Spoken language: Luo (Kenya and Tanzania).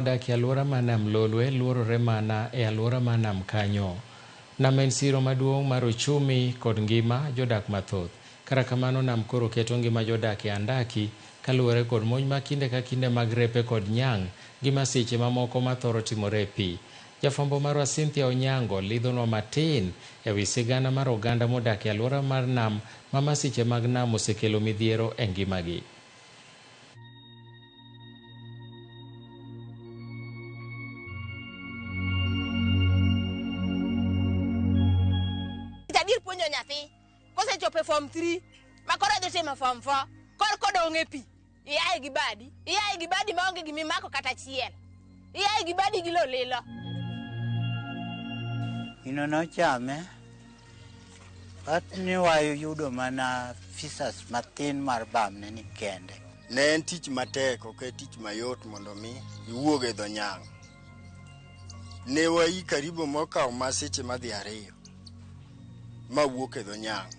Dak e alwora ma Nam Lolwe luorore mana e alwora ma nam kanyo. Nam en siro maduong' mar ochumi kod ngima jodak mathoth. Kara kamano nam koro keto ngima jodak e andaki kaluwore kod monj ma kinde ka kinde mag repe kod nyang' gi masiche mamoko mathoro timore e pi. Jafwambo marwa Cynthia Onyango lidhonwa matin e wi sigana mar oganda modak e alwora mar nam ma masiche mag nam osekelo midhiero e ngimagi. Puonjo nyathi kose chope form 3 makoro dhi timo form 4 kodong' e pi iyae gi badi maonge gimimako kata chiel, iyae gi badi gi lolilo. Ino nochame ni wayo yudo mana fisas matin mar bamne ni kende. Ne en tich matek, ok tich mayot mondo mi iwuog e dho nyang'. Ne wai karibu mokaw masiche madhi 2 ma wuok e dho nyang'.